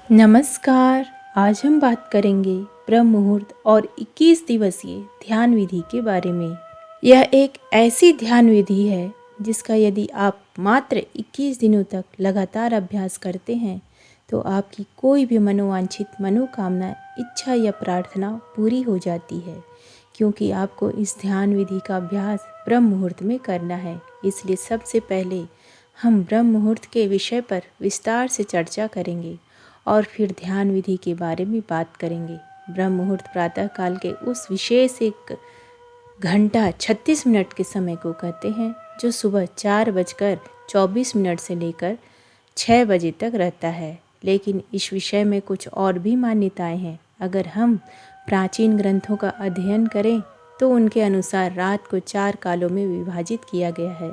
नमस्कार। आज हम बात करेंगे ब्रह्म मुहूर्त और 21 दिवसीय ध्यान विधि के बारे में। यह एक ऐसी ध्यान विधि है जिसका यदि आप मात्र 21 दिनों तक लगातार अभ्यास करते हैं तो आपकी कोई भी मनोवांछित मनोकामना, इच्छा या प्रार्थना पूरी हो जाती है, क्योंकि आपको इस ध्यान विधि का अभ्यास ब्रह्म मुहूर्त में करना है। इसलिए सबसे पहले हम ब्रह्म मुहूर्त के विषय पर विस्तार से चर्चा करेंगे और फिर ध्यान विधि के बारे में बात करेंगे। ब्रह्म मुहूर्त प्रातः काल के उस विशेष 1 घंटा 36 मिनट के समय को कहते हैं जो सुबह 4:24 से लेकर 6 बजे तक रहता है। लेकिन इस विषय में कुछ और भी मान्यताएं हैं। अगर हम प्राचीन ग्रंथों का अध्ययन करें तो उनके अनुसार रात को 4 कालों में विभाजित किया गया है,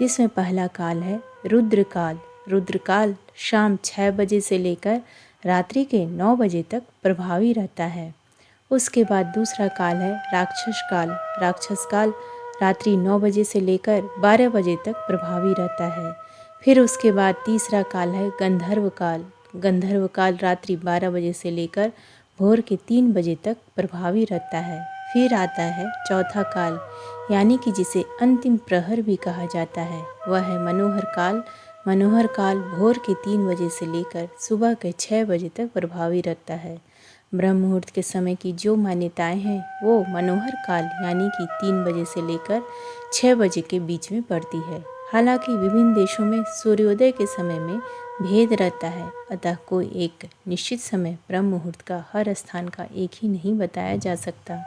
जिसमें पहला काल है रुद्रकाल। रुद्रकाल शाम 6 बजे से लेकर रात्रि के 9 बजे तक प्रभावी रहता है। उसके बाद दूसरा काल है राक्षस काल। राक्षस काल रात्रि 9 बजे से लेकर 12 बजे तक प्रभावी रहता है। फिर उसके बाद तीसरा काल है गंधर्व काल। गंधर्व काल रात्रि 12 बजे से लेकर भोर के 3 बजे तक प्रभावी रहता है। फिर आता है चौथा काल, यानी कि जिसे अंतिम प्रहर भी कहा जाता है, वह है मनोहर काल। मनोहर काल भोर के 3 बजे से लेकर सुबह के 6 बजे तक प्रभावी रहता है। ब्रह्म मुहूर्त के समय की जो मान्यताएं हैं वो मनोहर काल यानी कि 3 बजे से लेकर 6 बजे के बीच में पड़ती है। हालांकि विभिन्न देशों में सूर्योदय के समय में भेद रहता है, अतः कोई एक निश्चित समय ब्रह्म मुहूर्त का हर स्थान का एक ही नहीं बताया जा सकता।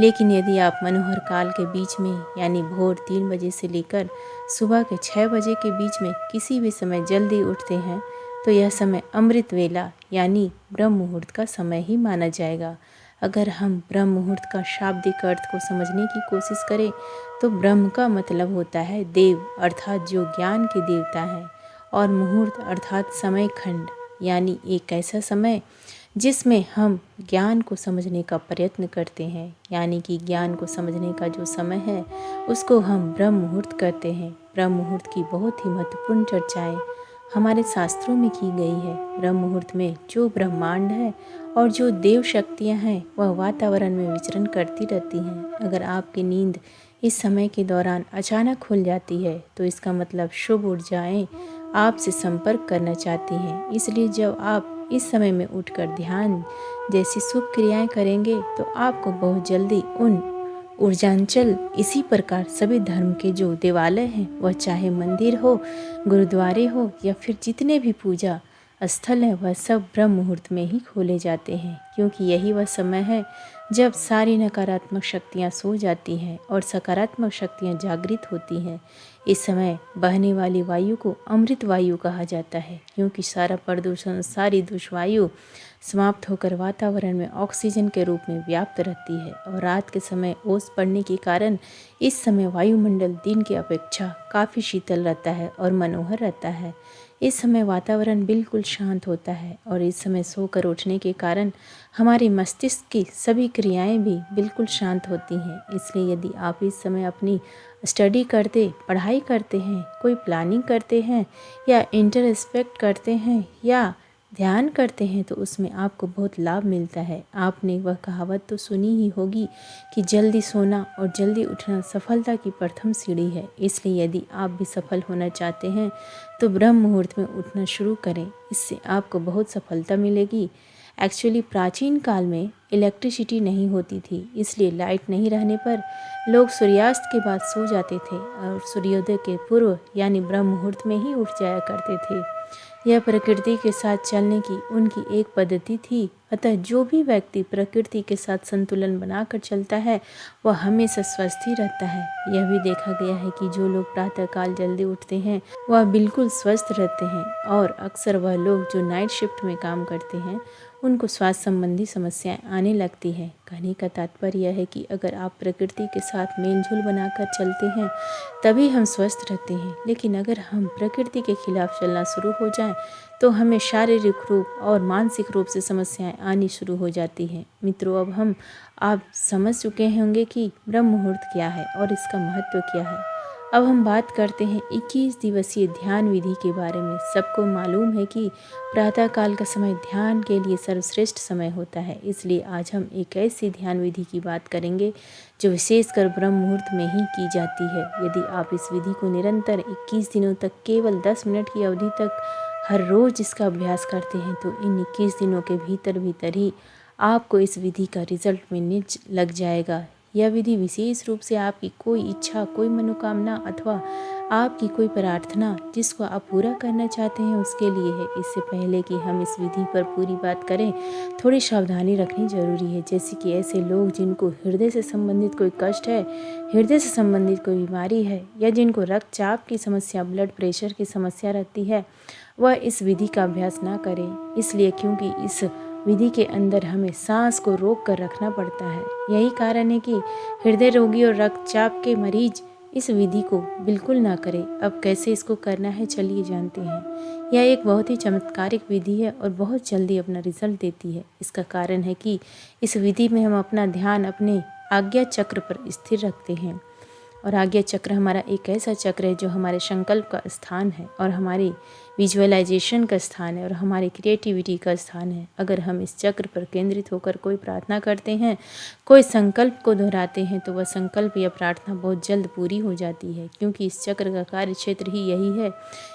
लेकिन यदि आप मनोहर काल के बीच में यानी भोर 3 बजे से लेकर सुबह के 6 बजे के बीच में किसी भी समय जल्दी उठते हैं तो यह समय अमृत वेला यानी ब्रह्म मुहूर्त का समय ही माना जाएगा। अगर हम ब्रह्म मुहूर्त का शाब्दिक अर्थ को समझने की कोशिश करें तो ब्रह्म का मतलब होता है देव, अर्थात जो ज्ञान के देवता हैं, और मुहूर्त अर्थात समय खंड यानी एक ऐसा समय जिसमें हम ज्ञान को समझने का प्रयत्न करते हैं, यानी कि ज्ञान को समझने का जो समय है उसको हम ब्रह्म मुहूर्त कहते हैं। ब्रह्म मुहूर्त की बहुत ही महत्वपूर्ण चर्चाएं हमारे शास्त्रों में की गई है। ब्रह्म मुहूर्त में जो ब्रह्मांड है और जो देव शक्तियाँ हैं वह वातावरण में विचरण करती रहती हैं। अगर आपकी नींद इस समय के दौरान अचानक खुल जाती है तो इसका मतलब शुभ ऊर्जाएं आपसे संपर्क करना चाहती हैं। इसलिए जब आप इस समय में उठकर ध्यान जैसी शुभ क्रियाएं करेंगे तो आपको बहुत जल्दी उन ऊर्जांचल, इसी प्रकार सभी धर्म के जो देवालय हैं, वह चाहे मंदिर हो, गुरुद्वारे हो या फिर जितने भी पूजा स्थल हैं, वह सब ब्रह्म मुहूर्त में ही खोले जाते हैं, क्योंकि यही वह समय है जब सारी नकारात्मक शक्तियाँ सो जाती हैं और सकारात्मक शक्तियाँ जागृत होती हैं। इस समय बहने वाली वायु को अमृत वायु कहा जाता है, क्योंकि सारा प्रदूषण, सारी दुष्वायु समाप्त होकर वातावरण में ऑक्सीजन के रूप में व्याप्त रहती है। और रात के समय ओस पड़ने के कारण इस समय वायुमंडल दिन की अपेक्षा काफ़ी शीतल रहता है और मनोहर रहता है। इस समय वातावरण बिल्कुल शांत होता है और इस समय सोकर उठने के कारण हमारे मस्तिष्क की सभी क्रियाएं भी बिल्कुल शांत होती हैं। इसलिए यदि आप इस समय अपनी स्टडी करते, पढ़ाई करते हैं, कोई प्लानिंग करते हैं या इंटरस्पेक्ट करते हैं या ध्यान करते हैं तो उसमें आपको बहुत लाभ मिलता है। आपने वह कहावत तो सुनी ही होगी कि जल्दी सोना और जल्दी उठना सफलता की प्रथम सीढ़ी है। इसलिए यदि आप भी सफल होना चाहते हैं तो ब्रह्म मुहूर्त में उठना शुरू करें, इससे आपको बहुत सफलता मिलेगी। एक्चुअली प्राचीन काल में इलेक्ट्रिसिटी नहीं होती थी, इसलिए लाइट नहीं रहने पर लोग सूर्यास्त के बाद सो जाते थे और सूर्योदय के पूर्व यानी ब्रह्म मुहूर्त में ही उठ जाया करते थे। यह प्रकृति के साथ चलने की उनकी एक पद्धति थी। अतः जो भी व्यक्ति प्रकृति के साथ संतुलन बनाकर चलता है वह हमेशा स्वस्थ ही रहता है। यह भी देखा गया है कि जो लोग प्रातःकाल जल्दी उठते हैं वह बिल्कुल स्वस्थ रहते हैं, और अक्सर वह लोग जो नाइट शिफ्ट में काम करते हैं उनको स्वास्थ्य संबंधी समस्याएं आने लगती हैं। कहने का तात्पर्य यह है कि अगर आप प्रकृति के साथ मेलजोल बनाकर चलते हैं तभी हम स्वस्थ रहते हैं। लेकिन अगर हम प्रकृति के खिलाफ चलना शुरू हो जाएं तो हमें शारीरिक रूप और मानसिक रूप से समस्याएं आनी शुरू हो जाती हैं। मित्रों, अब आप समझ चुके होंगे कि ब्रह्म मुहूर्त क्या है और इसका महत्व क्या है। अब हम बात करते हैं 21 दिवसीय ध्यान विधि के बारे में। सबको मालूम है कि प्रातःकाल का समय ध्यान के लिए सर्वश्रेष्ठ समय होता है, इसलिए आज हम एक ऐसी ध्यान विधि की बात करेंगे जो विशेषकर ब्रह्म मुहूर्त में ही की जाती है। यदि आप इस विधि को निरंतर 21 दिनों तक केवल 10 मिनट की अवधि तक हर रोज़ इसका अभ्यास करते हैं तो इन 21 दिनों के भीतर ही आपको इस विधि का रिजल्ट मिलने लग जाएगा। यह विधि विशेष रूप से आपकी कोई इच्छा, कोई मनोकामना अथवा आपकी कोई प्रार्थना जिसको आप पूरा करना चाहते हैं उसके लिए है। इससे पहले कि हम इस विधि पर पूरी बात करें, थोड़ी सावधानी रखनी जरूरी है। जैसे कि ऐसे लोग जिनको हृदय से संबंधित कोई कष्ट है, हृदय से संबंधित कोई बीमारी है, या जिनको रक्तचाप की समस्या, ब्लड प्रेशर की समस्या रहती है, वह इस विधि का अभ्यास ना करें। इसलिए क्योंकि इस विधि के अंदर हमें सांस को रोक कर रखना पड़ता है। यही कारण है कि हृदय रोगी और रक्तचाप के मरीज इस विधि को बिल्कुल ना करें। अब कैसे इसको करना है चलिए जानते हैं। यह एक बहुत ही चमत्कारिक विधि है और बहुत जल्दी अपना रिजल्ट देती है। इसका कारण है कि इस विधि में हम अपना ध्यान अपने आज्ञा चक्र पर स्थिर रखते हैं। और आज्ञा चक्र हमारा एक ऐसा चक्र है जो हमारे संकल्प का स्थान है और हमारी विजुअलाइजेशन का स्थान है और हमारी क्रिएटिविटी का स्थान है। अगर हम इस चक्र पर केंद्रित होकर कोई प्रार्थना करते हैं, कोई संकल्प को दोहराते हैं तो वह संकल्प या प्रार्थना बहुत जल्द पूरी हो जाती है, क्योंकि इस चक्र का कार्य क्षेत्र ही यही है।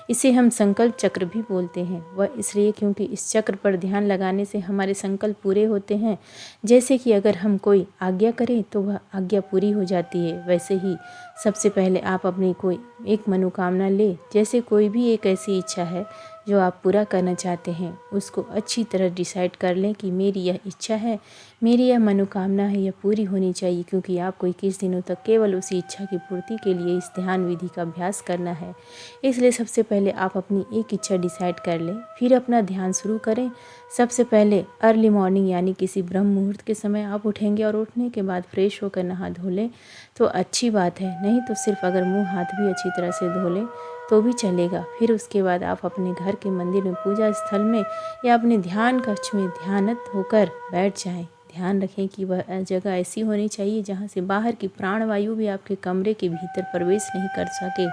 इसे हम संकल्प चक्र भी बोलते हैं। वह इसलिए क्योंकि इस चक्र पर ध्यान लगाने से हमारे संकल्प पूरे होते हैं। जैसे कि अगर हम कोई आज्ञा करें तो वह आज्ञा पूरी हो जाती है, वैसे ही सबसे पहले आप अपनी कोई एक मनोकामना ले। जैसे कोई भी एक ऐसी इच्छा है जो आप पूरा करना चाहते हैं, उसको अच्छी तरह डिसाइड कर लें कि मेरी यह इच्छा है, मेरी यह मनोकामना है, यह पूरी होनी चाहिए, क्योंकि आपको 21 दिनों तक केवल उसी इच्छा की पूर्ति के लिए इस ध्यान विधि का अभ्यास करना है। इसलिए सबसे पहले आप अपनी एक इच्छा डिसाइड कर लें, फिर अपना ध्यान शुरू करें। सबसे पहले अर्ली मॉर्निंग यानी किसी ब्रह्म मुहूर्त के समय आप उठेंगे और उठने के बाद फ्रेश होकर नहा धो लें तो अच्छी बात है, नहीं तो सिर्फ अगर मुँह हाथ भी अच्छी तरह से धो लें तो भी चलेगा। फिर उसके बाद आप अपने घर के मंदिर में, पूजा स्थल में या अपने ध्यान कक्ष में ध्यानस्थ होकर बैठ जाएं। ध्यान रखें कि वह जगह ऐसी होनी चाहिए जहाँ से बाहर की प्राणवायु भी आपके कमरे के भीतर प्रवेश नहीं कर सके,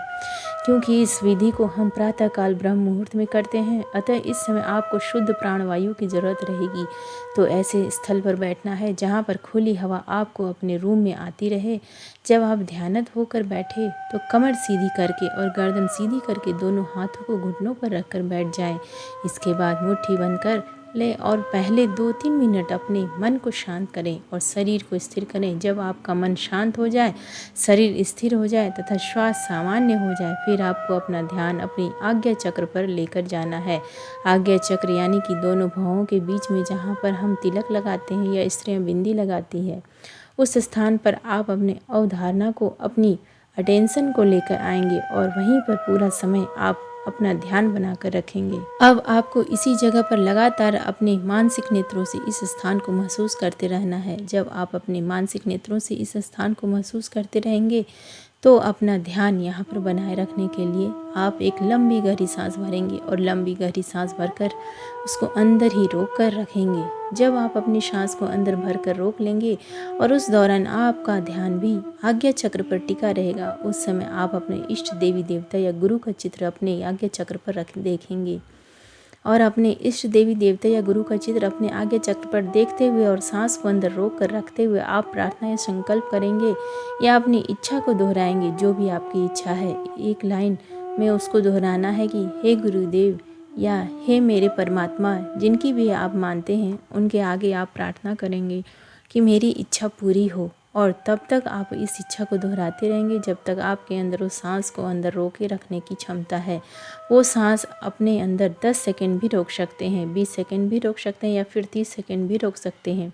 क्योंकि इस विधि को हम प्रातःकाल ब्रह्म मुहूर्त में करते हैं। अतः इस समय आपको शुद्ध प्राणवायु की जरूरत रहेगी। तो ऐसे स्थल पर बैठना है जहाँ पर खुली हवा आपको अपने रूम में आती रहे। जब आप ध्यानस्थ होकर बैठे तो कमर सीधी करके और गर्दन सीधी करके दोनों हाथों को घुटनों पर रखकर बैठ जाएं। इसके बाद मुट्ठी बंद कर लें और पहले 2-3 मिनट अपने मन को शांत करें और शरीर को स्थिर करें। जब आपका मन शांत हो जाए, शरीर स्थिर हो जाए तथा श्वास सामान्य हो जाए, फिर आपको अपना ध्यान अपनी आज्ञा चक्र पर लेकर जाना है। आज्ञा चक्र यानी कि दोनों भौहों के बीच में जहाँ पर हम तिलक लगाते हैं या स्त्रियाँ बिंदी लगाती है, उस स्थान पर आप अपने अवधारणा को, अपनी अटेंशन को लेकर आएंगे और वहीं पर पूरा समय आप अपना ध्यान बनाकर रखेंगे। अब आपको इसी जगह पर लगातार अपने मानसिक नेत्रों से इस स्थान को महसूस करते रहना है। जब आप अपने मानसिक नेत्रों से इस स्थान को महसूस करते रहेंगे तो अपना ध्यान यहाँ पर बनाए रखने के लिए आप एक लंबी गहरी सांस भरेंगे और लंबी गहरी सांस भरकर उसको अंदर ही रोक कर रखेंगे। जब आप अपनी सांस को अंदर भरकर रोक लेंगे और उस दौरान आपका ध्यान भी आज्ञा चक्र पर टिका रहेगा, उस समय आप अपने इष्ट देवी देवता या गुरु का चित्र अपने आज्ञा चक्र पर देखेंगे और अपने इष्ट देवी देवता या गुरु का चित्र अपने आज्ञा चक्र पर देखते हुए और सांस को अंदर रोक कर रखते हुए आप प्रार्थना या संकल्प करेंगे या अपनी इच्छा को दोहराएंगे। जो भी आपकी इच्छा है, एक लाइन में उसको दोहराना है कि हे गुरुदेव या हे मेरे परमात्मा, जिनकी भी आप मानते हैं, उनके आगे आप प्रार्थना करेंगे कि मेरी इच्छा पूरी हो। और तब तक आप इस इच्छा को दोहराते रहेंगे जब तक आपके अंदर उस सांस को अंदर रोके रखने की क्षमता है। वो सांस अपने अंदर 10 सेकंड भी रोक सकते हैं, 20 सेकंड भी रोक सकते हैं या फिर 30 सेकंड भी रोक सकते हैं।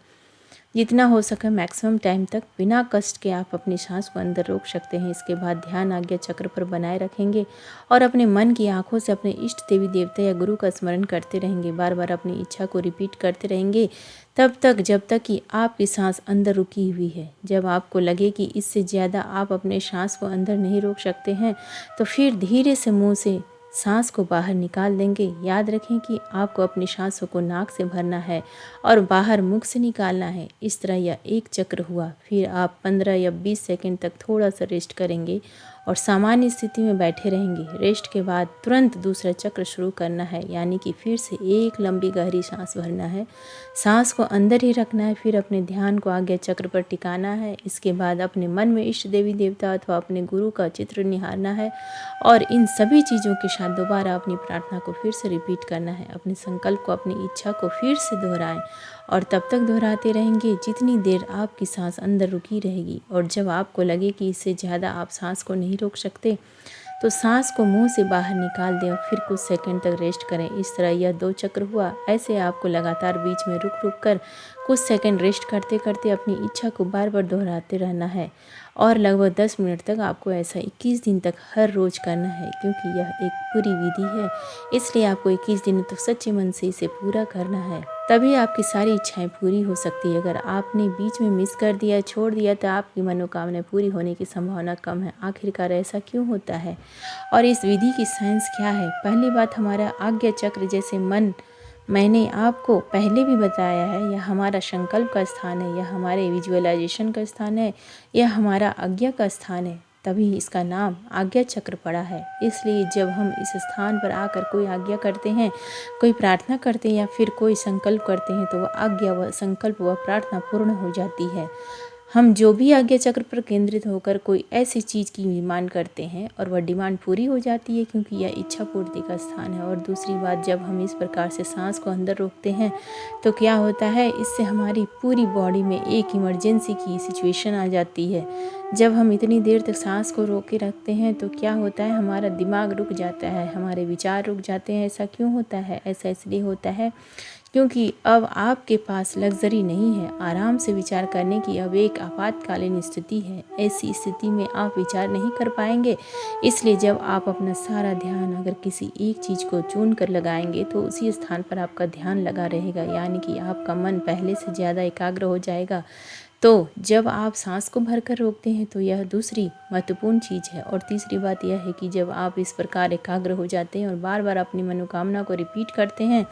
जितना हो सके मैक्सिमम टाइम तक बिना कष्ट के आप अपनी सांस को अंदर रोक सकते हैं। इसके बाद ध्यान आज्ञा चक्र पर बनाए रखेंगे और अपने मन की आंखों से अपने इष्ट देवी देवता या गुरु का स्मरण करते रहेंगे। बार बार अपनी इच्छा को रिपीट करते रहेंगे तब तक जब तक कि आपकी सांस अंदर रुकी हुई है। जब आपको लगे कि इससे ज़्यादा आप अपने सांस को अंदर नहीं रोक सकते हैं तो फिर धीरे से मुंह से सांस को बाहर निकाल देंगे। याद रखें कि आपको अपनी सांसों को नाक से भरना है और बाहर मुख से निकालना है। इस तरह यह एक चक्र हुआ। फिर आप 15 या 20 सेकंड तक थोड़ा सा रेस्ट करेंगे और सामान्य स्थिति में बैठे रहेंगे। रेस्ट के बाद तुरंत दूसरा चक्र शुरू करना है, यानी कि फिर से एक लंबी गहरी सांस भरना है, सांस को अंदर ही रखना है, फिर अपने ध्यान को आज्ञा चक्र पर टिकाना है। इसके बाद अपने मन में इष्ट देवी देवता अथवा अपने गुरु का चित्र निहारना है और इन सभी चीज़ों के साथ दोबारा अपनी प्रार्थना को फिर से रिपीट करना है। अपने संकल्प को, अपनी इच्छा को फिर से दोहराएं और तब तक दोहराते रहेंगे जितनी देर आपकी सांस अंदर रुकी रहेगी। और जब आपको लगे कि इससे ज़्यादा आप सांस को नहीं रोक सकते तो सांस को मुंह से बाहर निकाल दें और फिर कुछ सेकंड तक रेस्ट करें। इस तरह यह 2 चक्र हुआ। ऐसे आपको लगातार बीच में रुक रुक कर कुछ सेकंड रेस्ट करते करते अपनी इच्छा को बार बार दोहराते रहना है और लगभग 10 मिनट तक आपको ऐसा 21 दिन तक हर रोज़ करना है। क्योंकि यह एक पूरी विधि है, इसलिए आपको 21 दिनों तक सच्चे मन से इसे पूरा करना है, तभी आपकी सारी इच्छाएं पूरी हो सकती है। अगर आपने बीच में मिस कर दिया, छोड़ दिया, तो आपकी मनोकामना पूरी होने की संभावना कम है। आखिरकार ऐसा क्यों होता है और इस विधि की साइंस क्या है? पहली बात, हमारा आज्ञा चक्र जैसे मन, मैंने आपको पहले भी बताया है, यह हमारा संकल्प का स्थान है, यह हमारे विजुअलाइजेशन का स्थान है, यह हमारा आज्ञा का स्थान है, तभी इसका नाम आज्ञा चक्र पड़ा है। इसलिए जब हम इस स्थान पर आकर कोई आज्ञा करते हैं, कोई प्रार्थना करते हैं या फिर कोई संकल्प करते हैं, तो वह आज्ञा, वह संकल्प, वह प्रार्थना पूर्ण हो जाती है। हम जो भी आज्ञा चक्र पर केंद्रित होकर कोई ऐसी चीज़ की डिमांड करते हैं और वह डिमांड पूरी हो जाती है, क्योंकि यह इच्छा पूर्ति का स्थान है। और दूसरी बात, जब हम इस प्रकार से सांस को अंदर रोकते हैं तो क्या होता है, इससे हमारी पूरी बॉडी में एक इमरजेंसी की सिचुएशन आ जाती है। जब हम इतनी देर तक सांस को रोक के रखते हैं तो क्या होता है, हमारा दिमाग रुक जाता है, हमारे विचार रुक जाते हैं। ऐसा क्यों होता है? ऐसा इसलिए होता है क्योंकि अब आपके पास लग्जरी नहीं है, आराम से विचार करने की अब एक आपातकालीन स्थिति है। ऐसी स्थिति में आप विचार नहीं कर पाएंगे। इसलिए जब आप अपना सारा ध्यान अगर किसी एक चीज़ को चुन कर लगाएंगे तो उसी स्थान पर आपका ध्यान लगा रहेगा, यानी कि आपका मन पहले से ज़्यादा एकाग्र हो जाएगा। तो जब आप सांस को भरकर रोकते हैं तो यह दूसरी महत्वपूर्ण चीज़ है। और तीसरी बात यह है कि जब आप इस प्रकार एकाग्र हो जाते हैं और बार बार अपनी मनोकामना को रिपीट करते हैं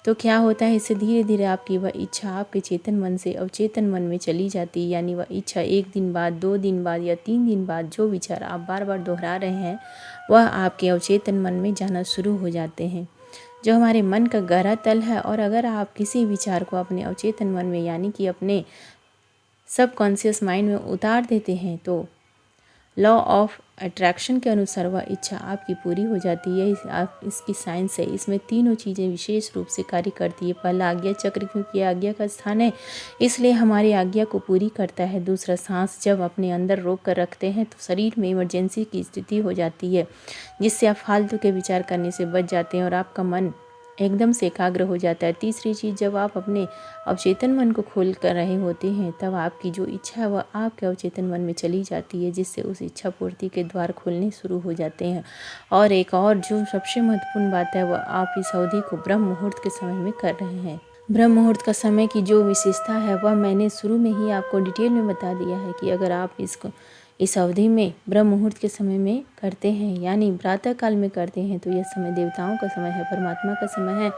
तो क्या होता है, इससे धीरे धीरे आपकी वह इच्छा आपके चेतन मन से अवचेतन मन में चली जाती है। यानी वह इच्छा 1 दिन बाद, 2 दिन बाद या 3 दिन बाद जो विचार आप बार बार दोहरा रहे हैं वह आपके अवचेतन मन में जाना शुरू हो जाते हैं, जो हमारे मन का गहरा तल है। और अगर आप किसी विचार को अपने अवचेतन मन में यानी कि अपने सबकॉन्शियस माइंड में उतार देते हैं तो लॉ ऑफ अट्रैक्शन के अनुसार वह इच्छा आपकी पूरी हो जाती है। इसकी साइंस है। इसमें तीनों चीज़ें विशेष रूप से कार्य करती है। पहला आज्ञा चक्र, क्योंकि आज्ञा का स्थान है इसलिए हमारी आज्ञा को पूरी करता है। दूसरा, सांस जब अपने अंदर रोक कर रखते हैं तो शरीर में इमरजेंसी की स्थिति हो जाती है, जिससे आप फालतू के विचार करने से बच जाते हैं और आपका मन एकदम से एकाग्र हो जाता है। तीसरी चीज़, जब आप अपने अवचेतन मन को खोल कर रहे होते हैं तब आपकी जो इच्छा है वह आपके अवचेतन मन में चली जाती है, जिससे उस इच्छा पूर्ति के द्वार खुलने शुरू हो जाते हैं। और एक और जो सबसे महत्वपूर्ण बात है वह आप इस अवधि को ब्रह्म मुहूर्त के समय में कर रहे हैं। ब्रह्म मुहूर्त का समय की जो विशेषता है वह मैंने शुरू में ही आपको डिटेल में बता दिया है कि अगर आप इस अवधि में ब्रह्म मुहूर्त के समय में करते हैं यानी प्रातः काल में करते हैं तो यह समय देवताओं का समय है, परमात्मा का समय है।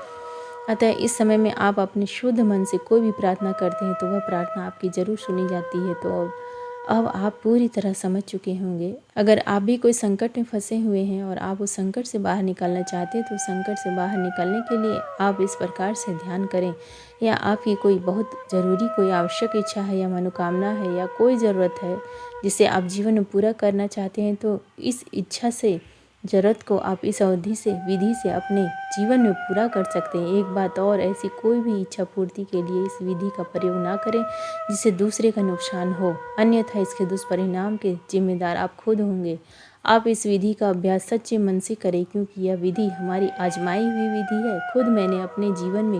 अतः इस समय में आप अपने शुद्ध मन से कोई भी प्रार्थना करते हैं तो वह प्रार्थना आपकी जरूर सुनी जाती है। तो अब आप पूरी तरह समझ चुके होंगे। अगर आप भी कोई संकट में फंसे हुए हैं और आप उस संकट से बाहर निकलना चाहते हैं तो संकट से बाहर निकलने के लिए आप इस प्रकार से ध्यान करें, या आपकी कोई बहुत ज़रूरी कोई आवश्यक इच्छा है या मनोकामना है या कोई ज़रूरत है जिसे आप जीवन में पूरा करना चाहते हैं, तो इस इच्छा से ज़रूरत को आप इस अवधि से विधि से अपने जीवन में पूरा कर सकते हैं। एक बात और, ऐसी कोई भी इच्छा पूर्ति के लिए इस विधि का प्रयोग ना करें जिससे दूसरे का नुकसान हो, अन्यथा इसके दुष्परिणाम के जिम्मेदार आप खुद होंगे। आप इस विधि का अभ्यास सच्चे मन से करें, क्योंकि यह विधि हमारी आजमाई हुई विधि है। खुद मैंने अपने जीवन में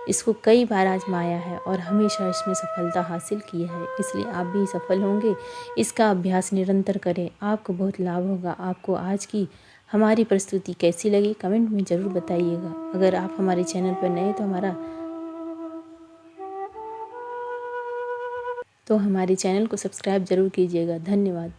इसको कई बार आजमाया है और हमेशा इसमें सफलता हासिल की है, इसलिए आप भी सफल होंगे। इसका अभ्यास निरंतर करें, आपको बहुत लाभ होगा। आपको आज की हमारी प्रस्तुति कैसी लगी कमेंट में ज़रूर बताइएगा। अगर आप हमारे चैनल पर नए तो हमारे चैनल को सब्सक्राइब जरूर कीजिएगा। धन्यवाद।